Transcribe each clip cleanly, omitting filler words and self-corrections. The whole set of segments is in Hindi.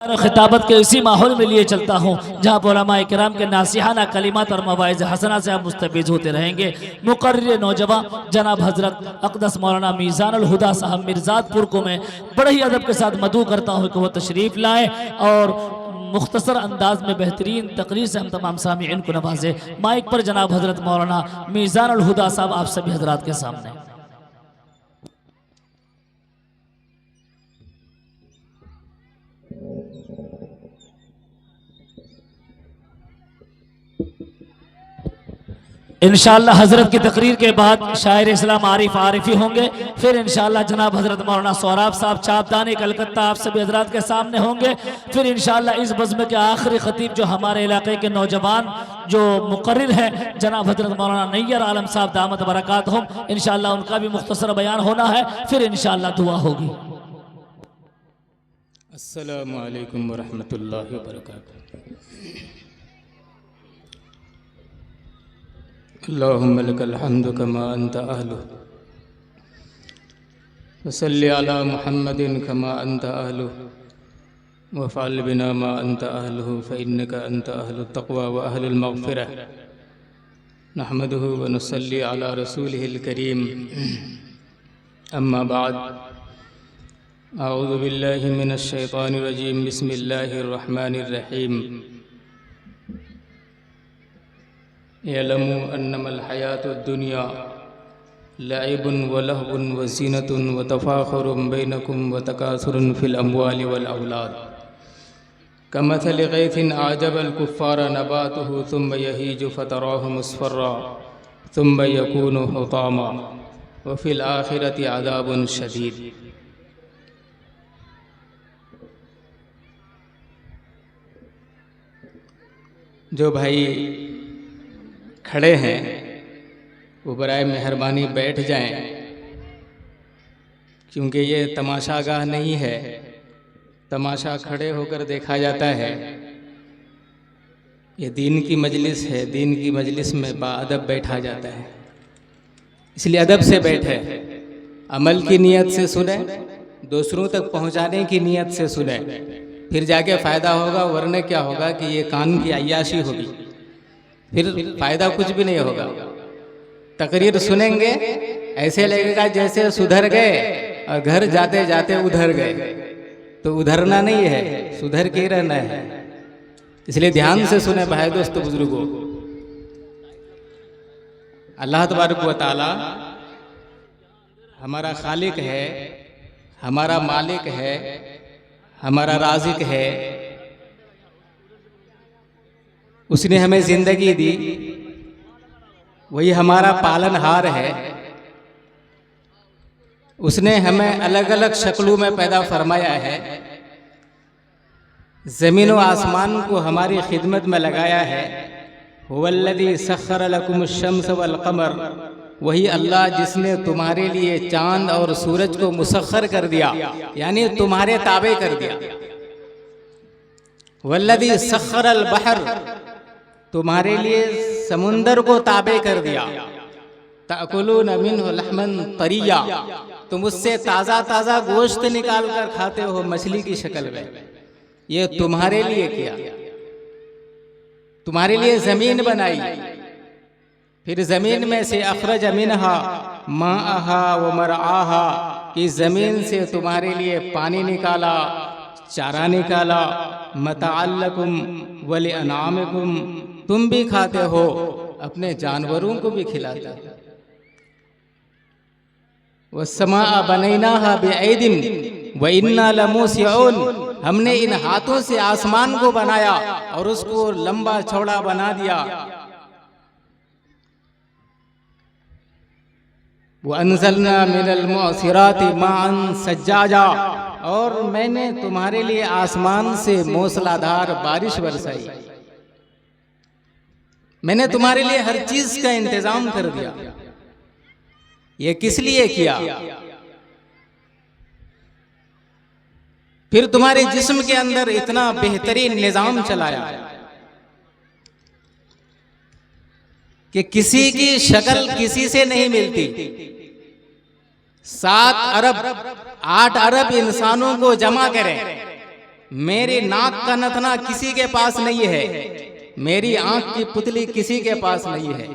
खिताबत के इसी माहौल में लिए चलता हूँ जहाँ उलमाए किराम के नासिहाना कलिमात और मवाइज़ हसना से आप मुस्तफ़ीज़ होते रहेंगे। मुकर्रिर नौजवान जनाब हज़रत अक़दस मौलाना मीज़ानुल हुदा साहब मिर्ज़ातपुर को मैं बड़े ही अदब के साथ मदऊ करता हूँ कि वह तशरीफ़ लाएँ और मुख्तसर अंदाज में बेहतरीन तकरीर से हम तमाम सामीईन को नवाजे। माइक पर जनाब हज़रत मौलाना मीज़ानुल हुदा साहब आप सभी हज़रात के सामने। इंशाअल्लाह हज़रत की तकरीर के बाद शायर इस्लाम आरिफ आरिफी होंगे। फिर इंशाअल्लाह जनाब हज़रत मौलाना सौराब साहब चापदानी कलकत्ता आप सभी हज़रात के सामने होंगे। फिर इंशाअल्लाह इस बज़्म के आखिरी ख़तीब जो हमारे इलाके के नौजवान जो मुक़र्रिर हैं जनाब हज़रत मौलाना नैयर आलम साहब दामत बरकातहुम, इंशाअल्लाह उनका भी मुख्तसर बयान होना है। फिर इंशाअल्लाह दुआ होगी। अस्सलामु अलैकुम वरहमतुल्लाहि वबरकातुहू। अल्लाहुम्मा लकल हम्दु कमा अंत अहलु वसल्लि अला मुहम्मदिन कमा अंत अहलु वफ़अल बिना मा अंत अहलुहु फ़इन्नका अंत अहलुत तक़वा व अहलुल मग़फ़िरह नहमदुहु व नुसल्ली अला रसूलिहिल करीम अम्मा बाद अऊज़ु बिल्लाहि मिनश शैतानिर रजीम बिस्मिल्लाहिर रहमानिर रहीम यअलमू अन्नमल हयातुद दुनिया लइबुन व लहवुन व ज़ीनतुन व तफ़ाख़ुरुन बैनकुम व तकासुरुन फ़िल अम्वालि वल औलाद कमथलि गैथिन आजबल कुफ़्फ़ार नबातुहु थुम्मा यहीजु फ़तराहु मुस्फ़र्रा थुम्मा यकूनु हुतामा व फ़िल आखिरति अज़ाबुन शदीद। जो भाई खड़े हैं वो बराए मेहरबानी बैठ जाएं, क्योंकि ये तमाशागाह नहीं है। तमाशा खड़े होकर देखा जाता है। ये दीन की मजलिस है। दीन की मजलिस में बाअदब बैठा जाता है, इसलिए अदब से बैठे, अमल की नीयत से सुने, दूसरों तक पहुंचाने की नीयत से सुने, फिर जाके फ़ायदा होगा। वरना क्या होगा कि ये कान की अय्याशी होगी, फिर फ़ायदा कुछ भी नहीं होगा। तकरीर सुनेंगे ऐसे लगेगा जैसे सुधर गए और घर जाते जाते उधर गए। तो उधरना नहीं है, सुधर के रहना है। इसलिए ध्यान से सुने भाई दोस्तों बुजुर्गों। अल्लाह तबारक व तआला हमारा खालिक है, हमारा मालिक है, हमारा राज़िक है। उसने हमें ज़िंदगी दी, वही हमारा पालनहार है। उसने हमें अलग अलग शक्लों में पैदा फरमाया है। ज़मीन व आसमान को हमारी खिदमत में लगाया है। हुवल्लज़ी सख़्ख़र लकुमुश-शम्स वल क़मर, वही अल्लाह जिसने तुम्हारे लिए चाँद और सूरज को मुसख्खर कर दिया, यानी तुम्हारे ताबे कर दिया। वल्लज़ी सख़्ख़रल बहर, तुम्हारे लिए समुंदर को ताबे कर दिया। ताकुलून मिन्हु लहमन तरिया, तुम उससे ताज़ा ताज़ा गोश्त निकाल कर खाते हो मछली की शक्ल में। ये तुम्हारे लिए किया। तुम्हारे लिए ज़मीन बनाई, फिर ज़मीन में से अखरज मिन्हा माअहा व मरआहा, कि ज़मीन से तुम्हारे लिए पानी निकाला, चारा निकाला। मताअल्लकुम व लिअनामिकुम, तुम भी खाते हो, अपने जानवरों को भी खिलाते हो। वस्समाअ बनैनाहा बिअयदिन व इन्ना लमूसिऊन, हमने इन हाथों से आसमान को बनाया और उसको लंबा चौड़ा बना दिया। वअन्ज़लना मिनल मुअसिराति माअन सज्जाजा, और मैंने तुम्हारे लिए आसमान से मूसलाधार बारिश बरसाई। मैंने तुम्हारे लिए हर चीज का इंतजाम कर दिया। ये किस लिए किया? फिर तुम्हारे जिस्म के अंदर इतना बेहतरीन निजाम चलाया कि किसी की शक्ल किसी से नहीं मिलती। 7 अरब 8 अरब इंसानों को जमा करें मेरी नाक का नथना किसी के पास नहीं है, मेरी आंख की पुतली किसी के पास नहीं है,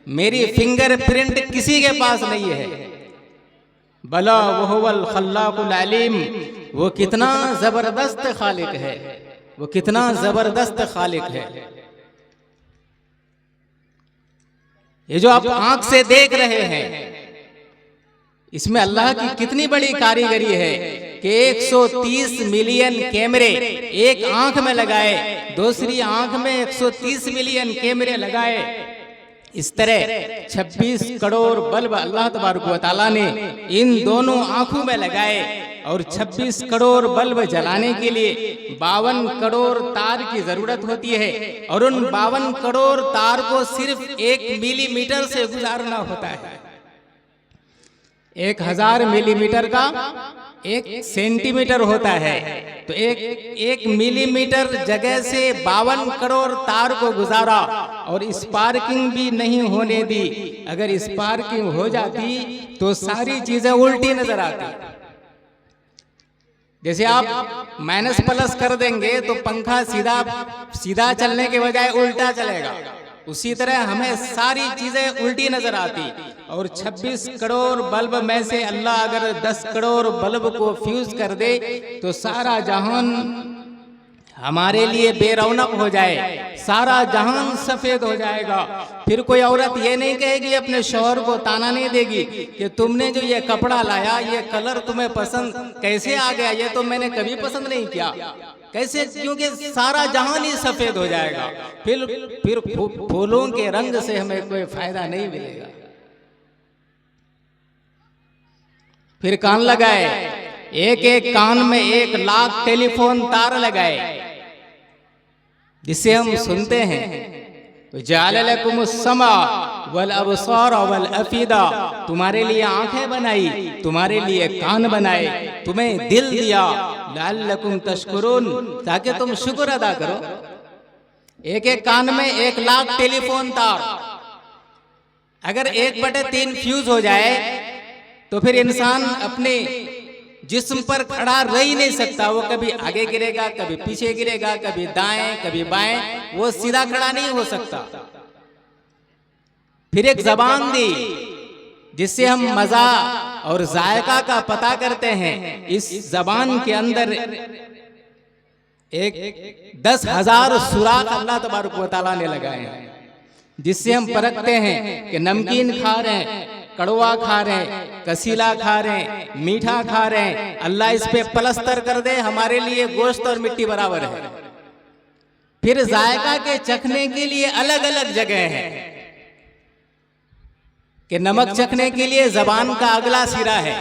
मेरी फिंगरप्रिंट किसी के पास नहीं है। बला वहुवल खल्लाकुल अलीम, वो कितना जबरदस्त खालिक है, वो कितना जबरदस्त खालिक है। ये जो आप आंख से देख रहे हैं, इसमें अल्लाह की कितनी बड़ी कारीगरी है कि 130 मिलियन कैमरे एक आंख में लगाए, दूसरी आंख में 130 मिलियन कैमरे लगाए। इस तरह 26 करोड़ बल्ब अल्लाह तबारक व तआला ने इन दोनों आंखों में लगाए, और 26 करोड़ बल्ब जलाने के लिए 52 करोड़ तार की जरूरत होती है, और उन 52 करोड़ तार को सिर्फ 1 मिलीमीटर से गुजारना होता है। 1000 मिलीमीटर का 1 सेंटीमीटर होता है, तो एक मिलीमीटर जगह से 52 करोड़ तार को गुजारा, और स्पार्किंग भी नहीं होने दी। अगर स्पार्किंग हो जाती तो सारी चीजें उल्टी नजर आती। जैसे आप माइनस प्लस कर देंगे तो पंखा सीधा चलने के बजाय उल्टा चलेगा, उसी तरह हमें सारी चीजें उल्टी नजर आती। और 26 करोड़ बल्ब में से अल्लाह अगर 10 करोड़ बल्ब को फ्यूज कर दे तो सारा जहान हमारे लिए बेरौनक हो जाए, सारा जहान सफेद हो जाएगा। फिर कोई औरत ये नहीं कहेगी, अपने शौहर को ताना नहीं देगी कि तुमने जो ये कपड़ा लाया, ये कलर तुम्हें पसंद कैसे आ गया, ये तो मैंने कभी पसंद नहीं किया, कैसे? क्योंकि सारा जहान ही सफेद हो जाएगा। फिर फूलों के रंग से हमें कोई फायदा नहीं मिलेगा। फिर कान लगाए, एक एक कान में 1 लाख टेलीफोन तार लगाए, जिससे हम सुनते हैं। जाल लकुमुस समा वल अबसार वल अफीदा, तुम्हारे लिए आंखें बनाई, तुम्हारे लिए कान बनाए, तुम्हें दिल दिया, लअल्लकुम तशकुरून, ताकि तुम शुक्र अदा करो। एक एक कान में 1 लाख टेलीफोन तार, अगर 1/3 फ्यूज हो जाए तो फिर इंसान अपने जिस्म पर खड़ा रह ही नहीं सकता। वो कभी आगे गिरेगा, कभी पीछे गिरेगा, कभी दाएं कभी बाएं, वो सीधा खड़ा नहीं हो सकता। फिर एक जबान दी जिससे हम मजा और जायका का पता करते हैं। इस जबान के अंदर एक 10,000 सुराख अल्लाह तबारक व तआला ने लगाए हैं, जिससे हम परखते हैं कि नमकीन खा रहे हैं, कड़वा खा रहे हैं, कसीला खा रहे हैं, मीठा खा रहे हैं। अल्लाह इस पे प्लस्तर कर दे, हमारे लिए गोश्त और मिट्टी बराबर है। फिर जायका के चखने के लिए अलग अलग जगह है कि नमक चखने के लिए जबान का अगला सिरा है,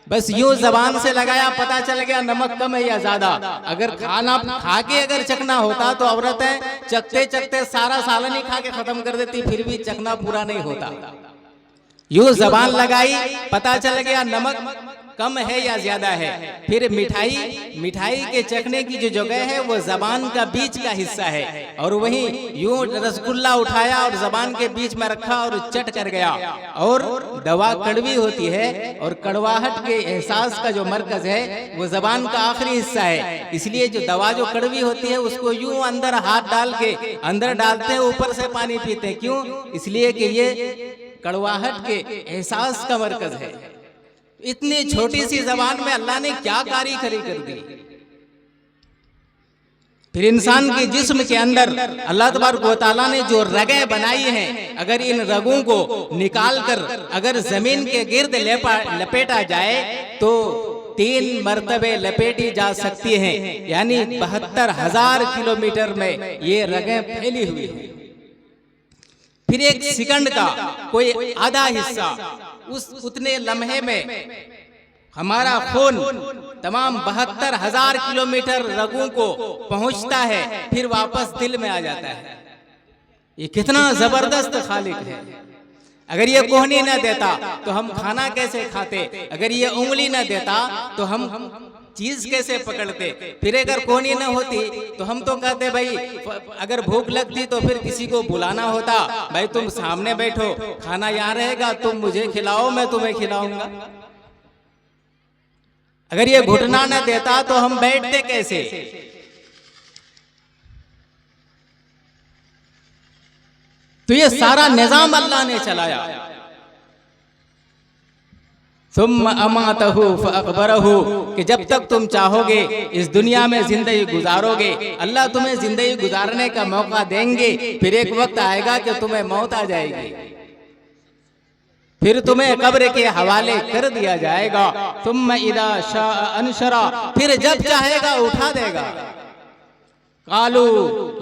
बस यूं जबान से लगाया पता चल गया नमक कम है या ज्यादा। अगर खाना खा के अगर चखना होता तो औरतें चखते चखते सारा सालन ही खा के खत्म कर देती, फिर भी चखना पूरा नहीं होता। यूं जबान लगाई, पता चल गया नमक कम है या ज्यादा है। फिर मिठाई के चखने की जो जगह है वो जबान का बीच का हिस्सा है, और वहीं यूं रसगुल्ला उठाया और जबान के बीच में रखा और चट कर गया। और दवा कड़वी होती है, और कड़वाहट के एहसास का जो मरकज है वो जबान का आखिरी हिस्सा है। इसलिए जो दवा जो कड़वी होती है उसको यूं अंदर हाथ डाल के अंदर डालते हैं, ऊपर से पानी पीते हैं। क्यों? इसलिए कि ये कड़वाहट के एहसास का मरकज है। इतनी छोटी सी जबान में अल्लाह ने क्या कारीगरी कर दी। फिर इंसान के जिस्म के अंदर अल्लाह तबारक व तआला ने जो रगें बनाई हैं, अगर इन रगों को निकाल कर अगर जमीन के गिर्द लपेटा जाए तो 3 मरतबे लपेटी जा सकती हैं, यानी 72,000 किलोमीटर में ये रगें फैली हुई हैं। फिर एक सेकंड का कोई आधा हिस्सा, उतने लम्हे में हमारा खून तमाम 72,000 किलोमीटर रगों को पहुंचता है, फिर वापस दिल में आ जाता है। ये कितना जबरदस्त खालिक है। अगर ये कोहनी न देता तो हम खाना कैसे खाते? अगर ये उंगली न देता तो हम चीज कैसे पकड़ते? फिर अगर कोहनी न होती तो हम तो कहते भाई अगर भूख लगती तो फिर किसी को बुलाना होता, भाई तुम सामने बैठो, खाना यहाँ रहेगा, तुम मुझे खिलाओ, मैं तुम्हें खिलाऊंगा। अगर ये घुटना न देता तो हम बैठते कैसे? तो ये सारा निजाम अल्लाह ने चलाया। सुम्मा अमातहु फअक़बरहु, कि जब तक तुम चाहोगे इस दुनिया में जिंदगी गुजारोगे, अल्लाह तुम्हें जिंदगी गुजारने का मौका देंगे, फिर एक वक्त आएगा कि तुम्हें मौत आ जाएगी, फिर तुम्हें कब्र के हवाले कर दिया जाएगा। सुम्मा इदा शाअ अनशरा, फिर जब चाहेगा उठा देगा। कालू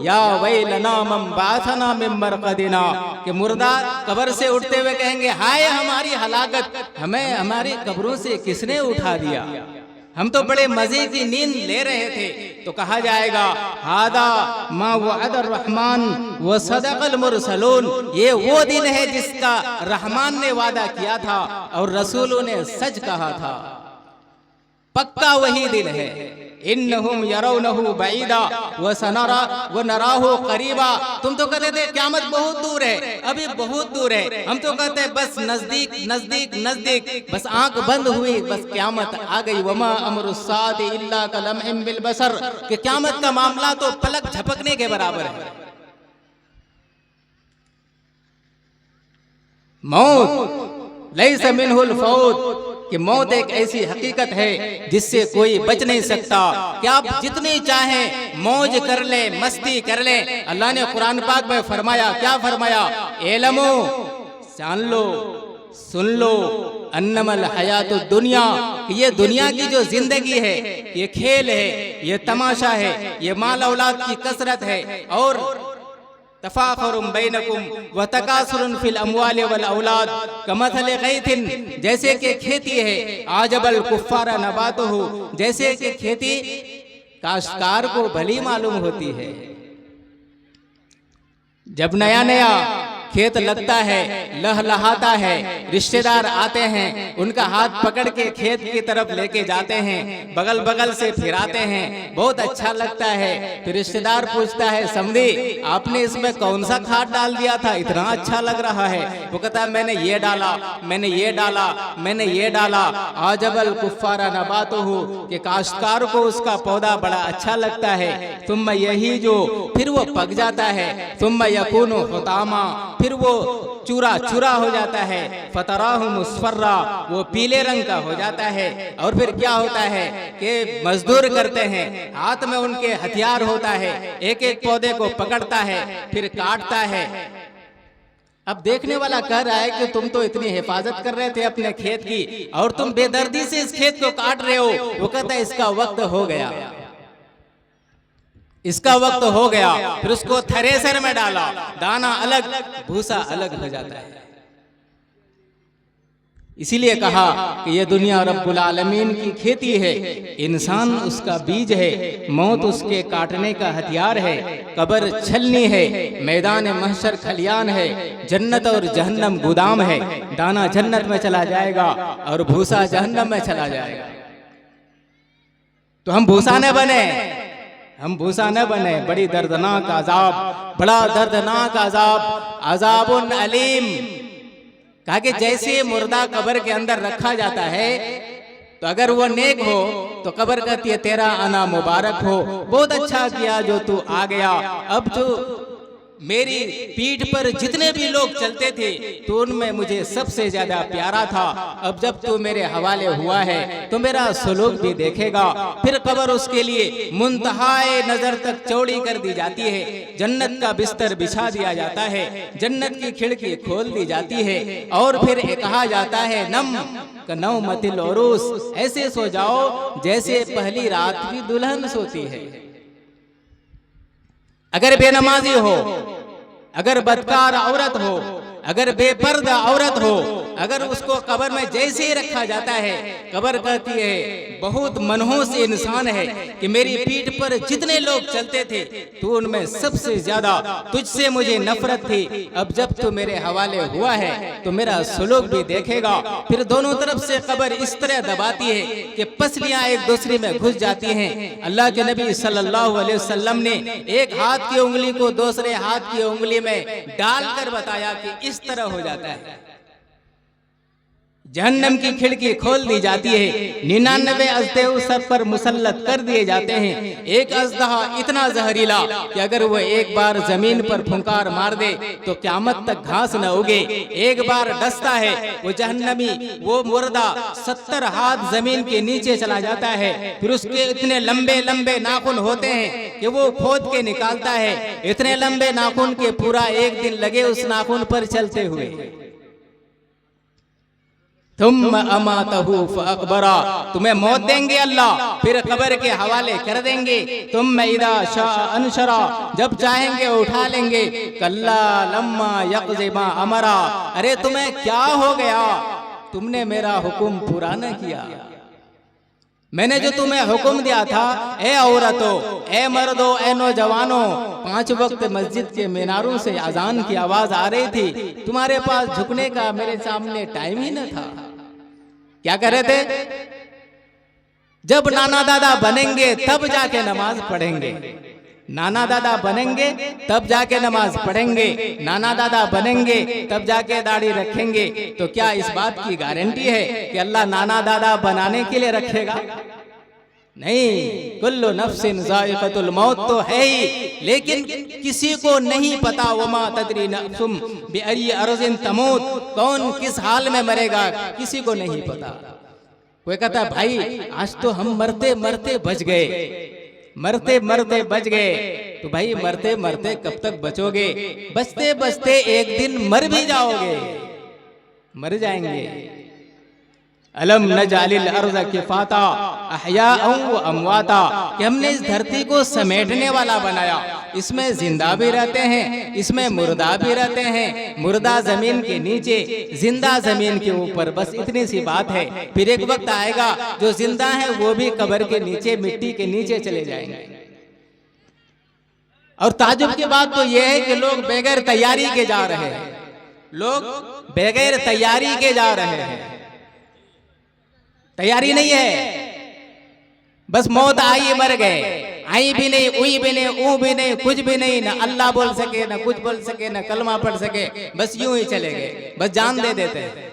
या वैलना मम बासना मिन मरकदिना, कि मुर्दा कब्र से उठते हुए कहेंगे हाय हमारी हलाकत, हमें हमारी कब्रों से किसने उठा दिया, हम तो बड़े मजे की नींद ले रहे थे। तो कहा जाएगा हादा मा वअदर रहमान व सदक़ल मुरसलून, ये वो दिन है जिसका रहमान ने वादा किया था और रसूलों ने सच कहा था, पक्का वही दिन है। इन्नहुम यरौनहु बईदा व सनरा व नराहु करीबा, तुम तो कहते थे क़यामत बहुत दूर है, अभी बहुत दूर है, हम तो कहते हैं बस नजदीक नजदीक नजदीक, बस आंख बंद हुई बस क़यामत आ गई। वमा अमरुस्साअति इल्ला कलमहिम बिल बसर, कि क़यामत का मामला तो पलक झपकने के बराबर है। मौत लैसा मिनहुल फौत, कि मौत एक ऐसी हकीकत है जिससे कोई बच नहीं सकता, कि आप जितनी चाहें मौज कर ले, मस्ती कर ले। अल्लाह ने कुरान पाक में फरमाया, क्या फरमाया? एलमो, जान लो, सुन लो, अन्नमल हयातुद दुनिया, कि ये दुनिया की जो जिंदगी है ये खेल है, ये तमाशा है, ये माल औलाद की कसरत है, और तफाखुरुम बैनकुम व तकासुरुन फिल अमवाल वल औलाद कमथल गैथिन, जैसे कि खेती है, आजबल कुफ्फारा नबातुहु, जैसे कि खेती काश्तकार को भली मालूम होती है। जब नया नया खेत लगता है, लहलहाता है, रिश्तेदार आते हैं, उनका हाथ पकड़ के खेत की तरफ लेके जाते हैं, बगल बगल से फिराते हैं, बहुत अच्छा लगता है। फिर रिश्तेदार पूछता है समधी आपने इसमें कौन सा खाद डाल दिया था, इतना अच्छा लग रहा है। वो कहता है मैंने ये डाला, मैंने ये डाला, मैंने ये डाला। आजबल कुफ्फारा नबातुहु, कि काश्तकार को उसका पौधा बड़ा अच्छा लगता है। तुम यही जो फिर वो पक जाता है, तुम यकूनु हुतामा, फिर वो चूरा चूरा हो जाता है। फतराहु मुस्फर्रा, वो पीले रंग का हो जाता है। और फिर क्या होता है कि मजदूर करते हैं, हाथ में उनके हथियार होता है, एक एक पौधे को पकड़ता है, फिर काटता है। अब देखने वाला कह रहा है कि तुम तो इतनी हिफाजत कर रहे थे अपने खेत की और तुम बेदर्दी से इस खेत को काट रहे हो। वो कहता है इसका वक्त हो गया, इसका वक्त हो गया। फिर उसको थ्रेसर में डाला, दाना अलग भूसा अलग हो जाता है। इसीलिए कहा कि ये दुनिया रब्बुल आलमीन की खेती है, इंसान उसका बीज है, मौत उसके काटने का हथियार है, कब्र छलनी है, मैदान महशर खलियान है, जन्नत और जहन्नम गोदाम है। दाना जन्नत में चला जाएगा और भूसा जहन्नम में चला जाएगा। तो हम भूसा न बने, हम भूसा न बने। बड़ी दर्दनाक अजाब, बड़ा दर्दनाक अजाब, अजाबुन अलीम। कहा कि जैसे मुर्दा कब्र के अंदर रखा जाता है, तो अगर वो नेक हो तो कब्र कहती है तेरा आना मुबारक हो, बहुत अच्छा किया जो तू आ गया। अब जो मेरी पीठ पर जितने भी लोग चलते थे तो उनमें मुझे सबसे ज्यादा प्यारा था। अब जब तू मेरे हवाले हुआ है तो मेरा सलूक भी देखेगा। फिर कब्र उसके लिए मुंतहाए नजर तक चौड़ी कर दी जाती है, जन्नत का बिस्तर बिछा दिया जाता है, जन्नत की खिड़की खोल दी जाती है और फिर कहा जाता है नम कनौमतिल उरूस, ऐसे सो जाओ जैसे पहली रात की दुल्हन सोती है। अगर बेनमाजी हो, अगर बदकार औरत हो, अगर बेपर्दा औरत हो, अगर उसको कब्र में जैसे ही रखा जाता है, कब्र कहती है बहुत मनहूस इंसान है कि मेरी पीठ पर जितने लोग चलते थे तो उनमें सबसे ज्यादा तुझसे मुझे नफरत थी। अब जब तू मेरे हवाले हुआ है तो मेरा सलूक भी देखेगा। फिर दोनों तरफ से कब्र इस तरह दबाती है कि पसलियां एक दूसरे में घुस जाती हैं। अल्लाह के नबी सल्लल्लाहु अलैहि वसल्लम ने एक हाथ की उंगली को दूसरे हाथ की उंगली में डालकर बताया कि इस तरह हो जाता है। जहन्नम की खिड़की खोल दी जाती है, 99 अजदे उस सब पर मुसल्लत कर दिए जाते हैं। एक अजदहा इतना जहरीला कि अगर वो एक बार जमीन पर फुंकार मार दे तो क़यामत तक घास न उगे। एक बार डसता है वो जहन्नमी, वो मुर्दा 70 हाथ जमीन के नीचे चला जाता है। फिर उसके इतने लंबे लंबे नाखून होते हैं कि वो खोद के निकालता है। इतने लंबे नाखून के पूरा एक दिन लगे उस नाखून पर चलते हुए। तुम अमातहु फअकबरा, तुम्हें मौत देंगे अल्लाह, फिर कब्र के हवाले कर देंगे। तुम इदा शाअ अनशरा, जब चाहेंगे उठा लेंगे। कल्ला लम्मा यक़ज़ि मा अमरा, अरे तुम्हें क्या हो गया, तुमने मेरा हुक्म पूरा न किया। मैंने जो तुम्हें हुक्म दिया था, ए औरतों, ए मर्दों, ए नौजवानों, 5 वक्त मस्जिद के मीनारों से अजान की आवाज आ रही थी, तुम्हारे पास झुकने का मेरे सामने टाइम ही न था। क्या कर रहे थे? जब नाना दादा बनेंगे तब जाके नमाज पढ़ेंगे। नाना दादा बनेंगे तब जाके नमाज पढ़ेंगे। नाना दादा बनेंगे तब जाके दाढ़ी रखेंगे। तो क्या इस बात की गारंटी है कि अल्लाह नाना दादा बनाने के लिए रखेगा? नहीं, कुल्लु नफ्सिन ज़ाइक़तुल मौत तो है ही, लेकिन किसी को नहीं पता वमा तदरी नफ्सुम बिअय्यि अर्ज़िन तमूत, कौन किस हाल में मरेगा किसी को नहीं पता। कोई कहता है भाई आज तो हम मरते मरते बच गए, मरते मरते बच गए। तो भाई मरते मरते कब तक बचोगे? बचते बचते एक दिन मर भी जाओगे, मर जाएंगे। अलम नजालिल अर्ज़ किफ़ाता अहयाअ व अमवाता, कि हमने इस धरती को समेटने वाला बनाया। इसमें जिंदा भी रहते हैं, इसमें मुर्दा भी रहते हैं। मुर्दा जमीन के नीचे, जिंदा जमीन के ऊपर, बस इतनी सी बात है। फिर एक वक्त आएगा जो जिंदा है वो भी कब्र के नीचे, मिट्टी के नीचे चले जाएंगे। और ताजुब की बात तो यह है कि लोग बगैर तैयारी के जा रहे हैं, लोग बगैर तैयारी के जा रहे हैं। तैयारी नहीं है, बस मौत आई मर गए। आई भी नहीं, उई भी नहीं, ऊ भी नहीं, कुछ भी नहीं, ना अल्लाह बोल सके, ना कुछ बोल सके, ना कलमा पढ़ सके, बस यूं ही चले गए, बस जान दे देते हैं।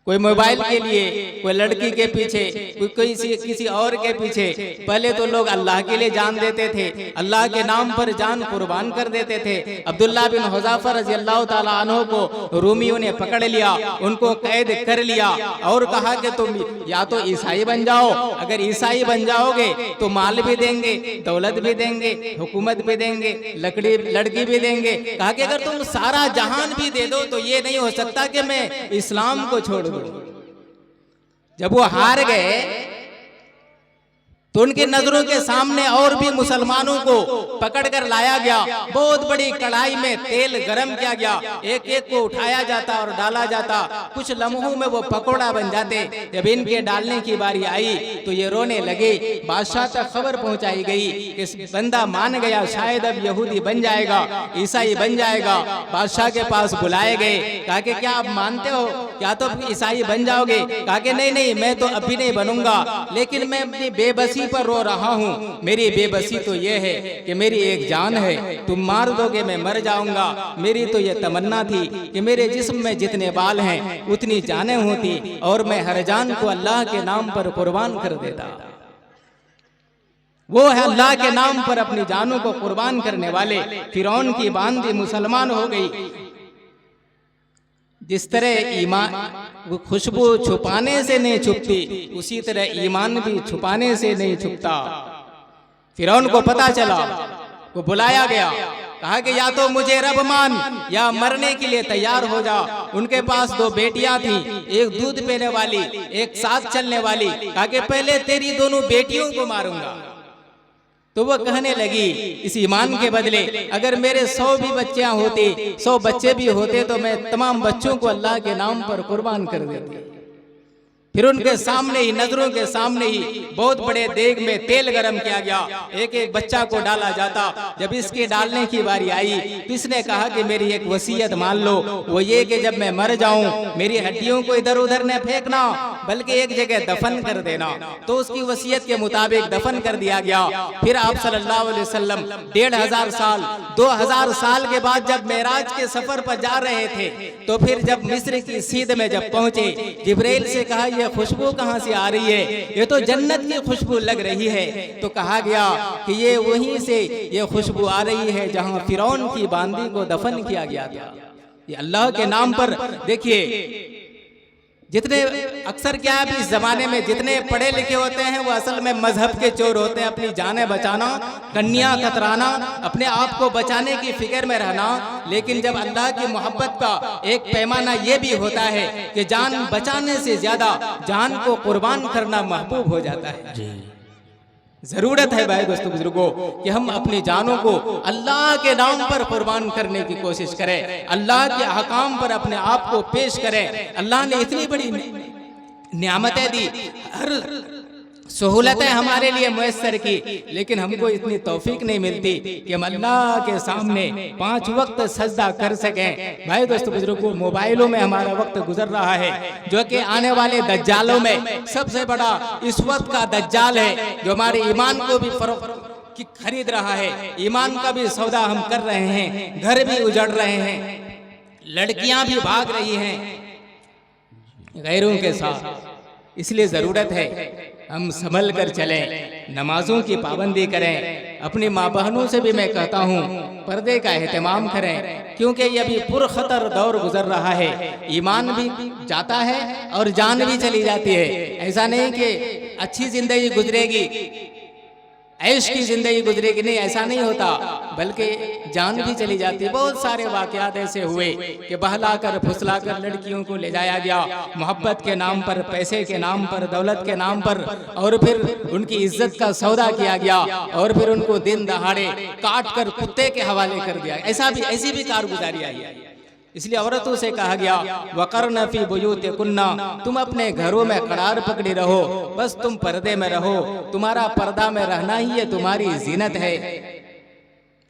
कोई मोबाइल के लिए, कोई लड़की के पीछे, कोई किसी और के पीछे। पहले तो लोग अल्लाह के लिए जान देते थे, अल्लाह के नाम पर जान कुर्बान कर देते थे। अब्दुल्ला बिन हुज़ाफा रज़ी अल्लाह ताला अन्हु को रूमियों ने पकड़ लिया, उनको कैद कर लिया और कहा कि तुम या तो ईसाई बन जाओ, अगर ईसाई बन जाओगे तो माल भी देंगे, दौलत भी देंगे, हुकूमत भी देंगे, लड़की भी देंगे। कहा कि अगर तुम सारा जहान भी दे दो तो ये नहीं हो सकता कि मैं इस्लाम को छोड़ दूं। जब वो हार गए तो उनकी नजरों के सामने और भी मुसलमानों को पकड़कर लाया गया। बहुत बड़ी कढ़ाई में तेल गरम किया गया, एक एक को उठाया जाता और डाला जाता। कुछ लम्हों में वो पकोड़ा बन जाते। जब इनके डालने की बारी आई तो ये रोने लगे। बादशाह तक खबर पहुंचाई गई कि बंदा मान गया, शायद अब यहूदी बन जाएगा, ईसाई बन जाएगा। बादशाह के पास बुलाए गए, कहा कि क्या आप मानते हो, क्या तो ईसाई बन जाओगे? कहा कि नहीं नहीं, मैं तो अभी नहीं बनूंगा, लेकिन मैं अपनी बेबसी पर रो रहा हूँ। मेरी बेबसी तो ये है कि मेरी एक जान है, तुम मार दोगे मैं मर जाऊंगा। मेरी तो ये तमन्ना थी कि मेरे जिस्म में जितने बाल हैं उतनी जानें होती और मैं हर जान को अल्लाह के नाम पर कुर्बान कर देता। वो है अल्लाह के नाम पर अपनी जानों को कुर्बान करने वाले। फिरौन की बांदी मुसलमान हो गई। जिस तरह ईमान वो खुशबू छुपाने से नहीं छुपती, उसी तरह ईमान भी छुपाने से नहीं छुपता। फिरौन को पता चला, वो बुलाया गया, कहा कि या तो मुझे रब मान या मरने के लिए तैयार हो जा। उनके पास 2 बेटियां थीं, एक दूध पीने वाली, एक साथ चलने वाली। कहा कि पहले तेरी दोनों बेटियों को मारूंगा। तो वो कहने लगी, इस ईमान के बदले अगर मेरे 100 भी बच्चियां होती, 100 बच्चे भी होते तो मैं तमाम बच्चों को अल्लाह के नाम पर कुर्बान कर देती। फिर उनके सामने ही, नजरों के सामने ही बहुत बड़े देग में तेल गरम किया गया, एक एक बच्चा को डाला जाता। जब इसके डालने की बारी आई तो इसने कहा कि मेरी एक वसीयत मान लो, वो ये कि जब मैं मर जाऊं मेरी हड्डियों को इधर उधर न फेंकना, बल्कि एक जगह दफन कर देना। तो उसकी वसीयत के मुताबिक दफन कर दिया गया। फिर आप सल्लल्लाहु अलैहि वसल्लम 1500 साल 2000 साल के बाद जब मेराज के सफर पर जा रहे थे, तो फिर जब मिस्र की सीध में जब पहुंचे, जिब्राइल से कहा ये खुशबू कहाँ से आ रही है, ये तो जन्नत की खुशबू लग रही है। तो कहा गया कि ये वहीं से ये खुशबू आ रही है जहां फिरौन की बांदी को दफन किया गया था। ये अल्लाह के नाम पर देखिए, जितने अक्सर क्या है इस जमाने में जितने पढ़े लिखे होते हैं वो असल में मजहब के चोर होते हैं। अपनी जानें बचाना, कन्या कतराना, अपने आप को बचाने की फिक्र में रहना। लेकिन जब अल्लाह की मोहब्बत का एक पैमाना ये भी होता है कि जान बचाने से ज्यादा जान को कुर्बान करना महबूब हो जाता है। जरूरत है भाई दोस्तों बुजुर्गों कि हम अपनी जानों को अल्लाह के नाम पर कुर्बान करने की कोशिश करें, अल्लाह के अहकाम पर अपने आप को पेश करें। अल्लाह ने इतनी बड़ी नियामतें दी, हर सहूलतें हमारे लिए मुयस्सर की, लेकिन हमको इतनी तौफीक नहीं मिलती कि हम अल्लाह के सामने 5 वक्त सजदा कर सकें। भाई दोस्तों बुजुर्गों, मोबाइलों में हमारा वक्त गुजर रहा है, जो कि आने वाले दज्जालों में सबसे बड़ा इस वक्त का दज्जाल है, जो हमारे ईमान को भी फरोख्त की खरीद रहा है। ईमान का भी सौदा हम कर रहे हैं, घर भी उजड़ रहे हैं, लड़कियां भी भाग रही हैं गैरों के साथ। इसलिए जरूरत है हम संभल कर चलें, नमाजों की पाबंदी करें। अपनी माँ बहनों से भी मैं कहता हूँ पर्दे का एहतमाम करें, क्योंकि ये अभी पुरखतर दौर गुजर रहा है। ईमान भी जाता है और जान भी चली जाती है। ऐसा नहीं कि अच्छी जिंदगी गुजरेगी, ऐश की जिंदगी गुजरेगी, नहीं, ऐसा नहीं होता, बल्कि जान भी चली जाती है। बहुत सारे वाकयात ऐसे हुए कि बहलाकर फुसलाकर लड़कियों को ले जाया गया, मोहब्बत के नाम पर, पैसे के नाम पर, दौलत के नाम पर, और फिर उनकी इज्जत का सौदा किया गया, और फिर उनको दिन दहाड़े काट कर कुत्ते के हवाले कर दिया। ऐसी भी कारगुजारी आई है। इसलिए औरतों से कहा गया वक़रन फी बुयूतिकुन्ना, तुम अपने घरों में करार पकड़ी रहो, बस तुम पर्दे में रहो। तुम्हारा पर्दा में रहना ही ये तुम्हारी जीनत है।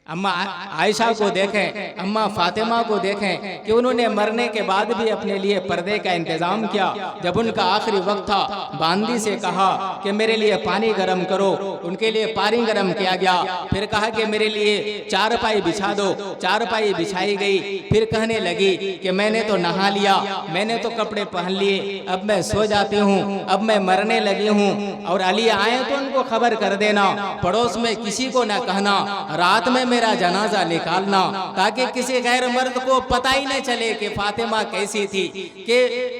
अम्मा आयशा को देखें, अम्मा फातिमा को देखें कि उन्होंने मरने के बाद भी अपने लिए पर्दे का इंतजाम किया। जब उनका आखिरी वक्त था, बांदी से कहा कि मेरे लिए पानी गर्म करो, उनके लिए पानी गर्म किया गया। फिर कहा कि मेरे लिए चारपाई बिछा दो, चारपाई बिछाई गई। फिर कहने लगी कि मैंने तो नहा लिया, मैंने तो कपड़े पहन लिए, अब मैं सो जाती हूँ, अब मैं मरने लगी हूँ, और अली आए तो उनको खबर कर देना, पड़ोस में किसी को न कहना, रात में मेरा जनाजा निकालना, ताकि किसी गैर मर्द को पता ही न चले कि फातिमा कैसी थी, कि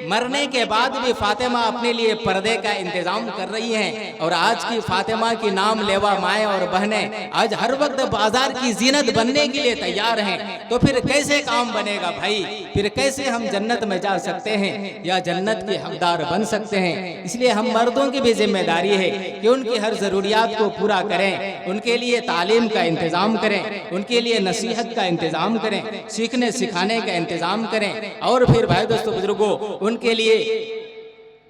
मरने के बाद भी फातिमा अपने लिए पर्दे का इंतजाम कर रही हैं। और आज की फातिमा की नाम लेवा माएँ और बहनें आज हर वक्त बाजार की जीनत बनने के लिए तैयार हैं। तो फिर कैसे काम बनेगा भाई? फिर कैसे हम जन्नत में जा सकते हैं या जन्नत के हकदार बन सकते हैं? इसलिए हम मर्दों की भी जिम्मेदारी है कि उनकी हर जरूरियात को पूरा करें, उनके लिए तालीम का इंतजाम करें, उनके लिए नसीहत का इंतजाम करें, सीखने सिखाने का इंतजाम करें, और फिर भाई दोस्तों बुजुर्गों उनके लिए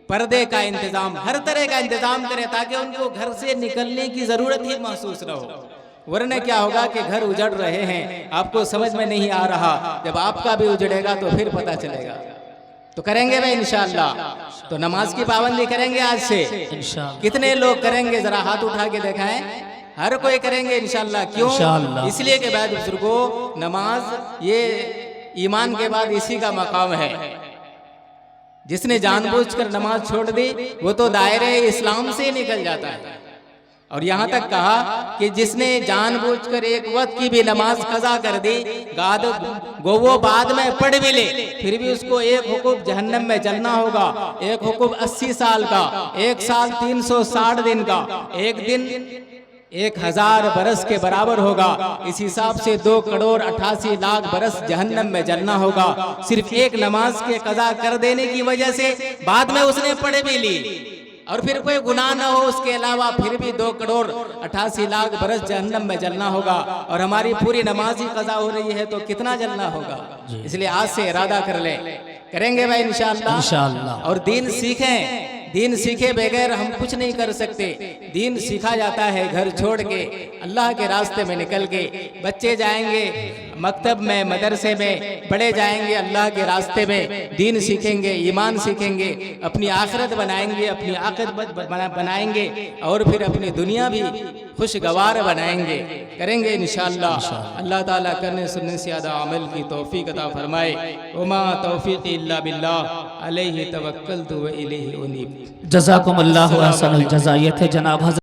पर्दे का इंतजाम, हर तरह का इंतजाम करें, ताकि उनको घर से निकलने की जरूरत ही महसूस न हो। वरना क्या होगा कि घर उजड़ रहे हैं, आपको समझ में नहीं आ रहा, जब आपका भी उजड़ेगा तो फिर पता चलेगा। तो करेंगे भाई इंशाअल्लाह। तो नमाज की पाबंदी करेंगे आज से इंशाअल्लाह। कितने लोग करेंगे जरा हाथ उठा के दिखाएं। हर कोई करेंगे इंशाअल्लाह। क्यों? इसलिए कि भाई बुजुर्गों नमाज ये ईमान के बाद इसी का मकाम है। जिसने जानबूझकर नमाज छोड़ दी वो तो दायरे इस्लाम से निकल जाता है। और यहाँ तक कहा कि जिसने जानबूझकर एक वक्त की भी नमाज कज़ा कर दी, वो बाद में पढ़ भी ले, फिर भी उसको एक हुक्म जहन्नम में जलना होगा, एक हुक्म 80 साल का, एक साल 360 दिन का, एक दिन 1000 बरस के बराबर होगा। इस हिसाब से 2,88,00,000 बरस जहन्नम में जलना होगा, सिर्फ एक नमाज के कज़ा कर देने की वजह से। बाद में उसने पढ़ भी ली और फिर कोई गुनाह ना हो उसके अलावा, फिर भी 2,88,00,000 बरस जहन्नम में जलना होगा। और हमारी पूरी नमाज ही कज़ा हो रही है तो कितना जलना होगा। इसलिए आज से इरादा कर ले, करेंगे भाई इंशाअल्लाह। और दीन सीखें, दीन सीखे बगैर हम कुछ नहीं कर सकते। दीन सीखा जाता है घर छोड़ के, अल्लाह के रास्ते में निकल के। बच्चे जाएंगे मकतब में, मदरसे में पढ़े जाएंगे, अल्लाह के रास्ते में दीन सीखेंगे, ईमान सीखेंगे, अपनी आखिरत बनाएंगे, अपनी आखिरत बनाएंगे और फिर अपनी दुनिया भी खुशगवार बनाएंगे, करेंगे इंशाअल्लाह। अल्लाह ताला करने सुनने से ज़्यादा अमल की तौफीक अता फरमाए। वमा तौफीक़ी इल्ला बिल्लाह अलैहि तवक्कलतु व इलैहि उनीब। जज़ाकुमुल्लाहु अहसनुल जज़ा। ये थे जनाब हज़रत